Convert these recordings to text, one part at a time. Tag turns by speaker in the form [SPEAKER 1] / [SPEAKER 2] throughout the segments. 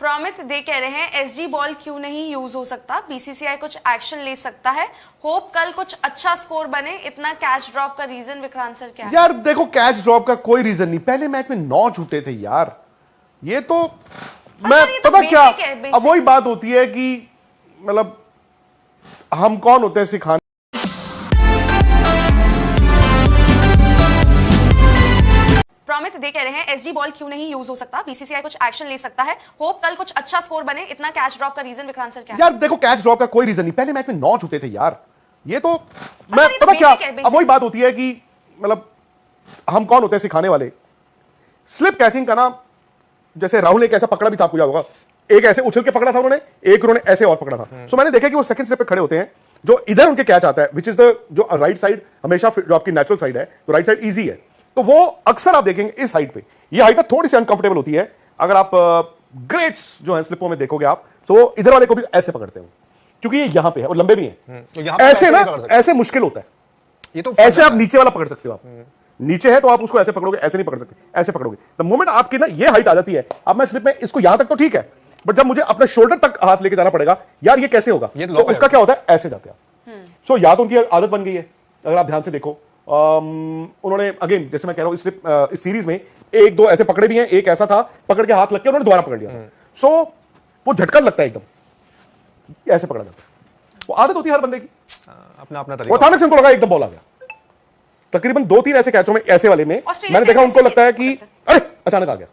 [SPEAKER 1] प्रॉमित दे कह रहे हैं एसजी बॉल क्यों नहीं यूज हो सकता, बीसीसीआई कुछ एक्शन ले सकता है, होप कल कुछ अच्छा स्कोर बने, इतना कैच ड्रॉप का रीजन विक्रांत सर क्या है?
[SPEAKER 2] यार देखो, कैच ड्रॉप का कोई रीजन नहीं, पहले मैच में 9 छूटे थे यार, ये तो मैं
[SPEAKER 1] ये तो
[SPEAKER 2] पता क्या,
[SPEAKER 1] बेसिक
[SPEAKER 2] अब वही बात होती है कि मतलब हम कौन होते हैं सिखाने।
[SPEAKER 1] प्रॉमित दे कह रहे हैं एसजी बॉल क्यों नहीं यूज हो सकता, बीसीसीआई कुछ एक्शन ले सकता है, होप कल कुछ अच्छा स्कोर बने, इतना कैच ड्रॉप का रीजन विक्रांत सर क्या है?
[SPEAKER 2] यार देखो, कैच ड्रॉप का कोई रीजन नहीं, पहले मैच में 9 छूटे थे यार, ये तो मैं पता क्या, अब वही बात होती है कि मतलब हम कौन होते हैं सिखाने वाले। स्लिप कैचिंग का ना, जैसे राहुल ने एक ऐसा पकड़ा भी था, आपको याद होगा, एक ऐसे उछल के पकड़ा था उन्होंने, एक उन्होंने ऐसे और पकड़ा था। सो मैंने देखा कि वो सेकंड स्लिप पे खड़े होते हैं, जो इधर उनके कैच आता है, विच इज द जो राइट साइड हमेशा जो आपकी नेचुरल साइड है, तो राइट साइड इजी है, तो वो अक्सर आप देखेंगे इस साइड पे, ये हाइट थोड़ी सी अनकंफर्टेबल होती है। अगर आप ग्रेट्स जो है स्लिपों में देखोगे आप, तो इधर वाले को भी ऐसे पकड़ते हैं, क्योंकि ये यहां पे है और लंबे भी हैं,
[SPEAKER 3] तो
[SPEAKER 2] ऐसे ना ऐसे मुश्किल होता है,
[SPEAKER 3] ये तो
[SPEAKER 2] ऐसे आप नीचे वाला पकड़ सकते हो, आप नीचे है तो आप उसको ऐसे पकड़ोगे, ऐसे नहीं पकड़ सकते, ऐसे पकड़ोगे। द मोमेंट आपकी ना ये हाइट आ जाती है, अब मैं स्लिप में इसको यहां तक तो ठीक है, बट जब मुझे अपने शोल्डर तक हाथ लेके जाना पड़ेगा, यार ये कैसे होगा,
[SPEAKER 3] ये
[SPEAKER 2] तो उसका क्या होता है, ऐसे जाते हैं आप। सो या तो उनकी आदत बन गई है, अगर आप ध्यान से देखो, उन्होंने अगेन जैसे मैं कह रहा हूं इस सीरीज में 1-2 ऐसे पकड़े भी हैं, एक ऐसा था पकड़ के हाथ लग के उन्होंने दोबारा पकड़ लिया। सो वो झटका लगता है, एकदम ऐसे पकड़ा जाता है, वो आदत होती है हर बंदे की,
[SPEAKER 3] अपना अपना
[SPEAKER 2] वो
[SPEAKER 3] तरीका।
[SPEAKER 2] अचानक से उनको लगा एकदम बॉल आ गया। तकरीबन 2-3 ऐसे कैचों में, ऐसे वाले में मैंने देखा उनको लगता है कि अरे अचानक आ गया।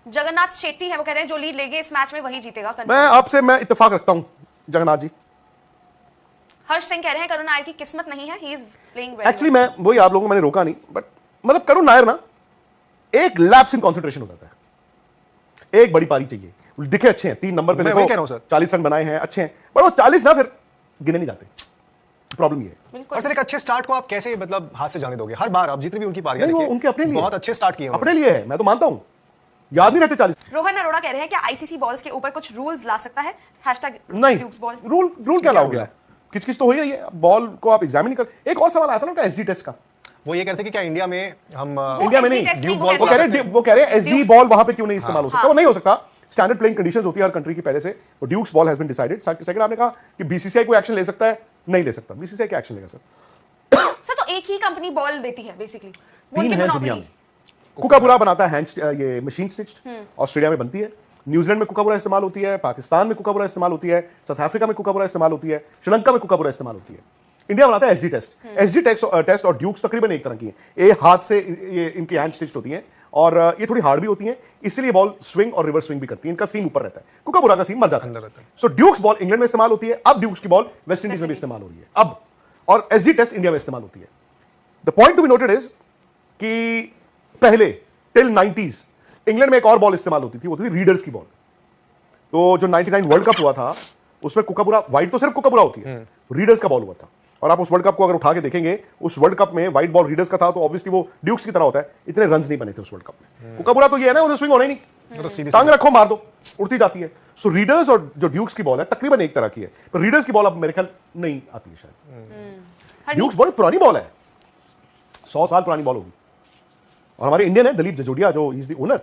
[SPEAKER 1] जगन्नाथ शेट्टी है, वो कह रहे हैं जो लीड लेंगे इस मैच में वही जीतेगा।
[SPEAKER 2] मैं इत्तेफाक रखता हूं जगन्नाथ जी।
[SPEAKER 1] हर्ष सिंह कह रहे हैं करुण नायर की किस्मत नहीं है, he is playing well.
[SPEAKER 2] Actually मैं वही, आप लोगों को मैंने रोका नहीं, बट मतलब करुण नायर ना एक लैप्स इन कंसंट्रेशन हो जाता है, एक बड़ी पारी चाहिए, दिखे अच्छे हैं 3 नंबर पे,
[SPEAKER 3] मैं कह रहा हूं सर
[SPEAKER 2] 40 रन बनाए हैं, अच्छे हैं, पर वो 40 ना फिर गिने नहीं जाते, प्रॉब्लम ये है।
[SPEAKER 3] और सर एक अच्छे स्टार्ट को आप कैसे मतलब हाथ से जाने दोगे? हर बार आप जितनी भी उनकी पारियां
[SPEAKER 2] नहीं, वो
[SPEAKER 3] देखिए,
[SPEAKER 2] उनके अपने लिए
[SPEAKER 3] बहुत अच्छे स्टार्ट किए
[SPEAKER 2] अपने लिए है, मैं तो मानता हूं, याद नहीं रहते 40।
[SPEAKER 1] रोहन अरोड़ा कह रहे हैं कि आईसीसी बॉल्स के ऊपर कुछ रूल्स ला सकता है,
[SPEAKER 2] नहीं,
[SPEAKER 1] #ball।
[SPEAKER 2] रूल क्या लाओगे, किच तो हो ही रही है, बॉल को आप एग्जामिन नहीं कर। एक और सवाल आया था ना उनका एसजी टेस्ट का,
[SPEAKER 3] वो ये कहते हैं कि क्या इंडिया में हम
[SPEAKER 2] इंडिया में नहीं,
[SPEAKER 3] ड्यूक बॉल
[SPEAKER 2] वो कह रहे हैं एसजी बॉल वहां पे क्यों नहीं इस्तेमाल हो सकता, वो नहीं हो सकता, स्टैंडर्ड प्लेइंग कंडीशंस होती है हर कंट्री की पहले से, वो Dukes ball has been decided. Second आपने कहा कि बीसीसीआई कोई एक्शन ले सकता है, नहीं ले सकता, बीसीसीआई क्या एक्शन लेगा सर?
[SPEAKER 1] सर तो एक ही कंपनी बॉल देती है बेसिकली,
[SPEAKER 2] 3 है दुनिया में, कुकाबुरा बनाता है हैंड, ये मशीन स्टिच्ड, ऑस्ट्रेलिया में बनती है, न्यूजीलैंड में कुकाबुरा इस्तेमाल होती है, पाकिस्तान में कुकाबुरा इस्तेमाल होती है, साउथ अफ्रीका में कुकाबुरा इस्तेमाल होती है, श्रीलंका में कुकाबुरा इस्तेमाल होती है। इंडिया बनाता है एसजी टेस्ट। एसजी टेस्ट और ड्यूक्स तकरीबन एक तरह की हैं, ये हाथ से ये इनकी हैंड स्टिच्ड होती हैं, और ये थोड़ी हार्ड भी होती हैं, इसलिए बॉल स्विंग और रिवर्स स्विंग भी करती है, इनका सीम ऊपर रहता है, कुकाबुरा का सीम मर जाता है। सो ड्यूक्स बॉल इंग्लैंड में इस्तेमाल होती है, अब ड्यूक्स की बॉल वेस्ट इंडीज में भी इस्तेमाल हो रही है अब, और एसजी टेस्ट इंडिया में इस्तेमाल होती है। The point to be noted is कि पहले टिल 90s इंग्लैंड में एक और बॉल इस्तेमाल होती थी, वो थी रीडर्स की बॉल। तो जो 99 वर्ल्ड कप हुआ था उसमें कुकाबुरा, व्हाइट तो सिर्फ कुकाबुरा होती है, रीडर्स का बॉल हुआ था, और आप उस वर्ल्ड कप को अगर उठा के देखेंगे, उस वर्ल्ड कप में व्हाइट बॉल रीडर्स का था, तो ऑब्वियसली वो ड्यूक्स की तरह होता है, इतने रन नहीं बने थे उस वर्ल्ड कप में। कुकाबुरा तो ये है ना, उन्हें स्विंग होना ही नहीं, टांग रखो मार दो उड़ती जाती है। सो रीडर्स और जो ड्यूक्स की बॉल है तकरीबन एक तरह की है, पर रीडर्स की बॉल अब मेरे ख्याल नहीं आती है शायद। ड्यूक्स बड़ी पुरानी बॉल है, 100 साल पुरानी बॉल होगी, और हमारे इंडियन है दलीप जजोडिया, जो इज द ओनर,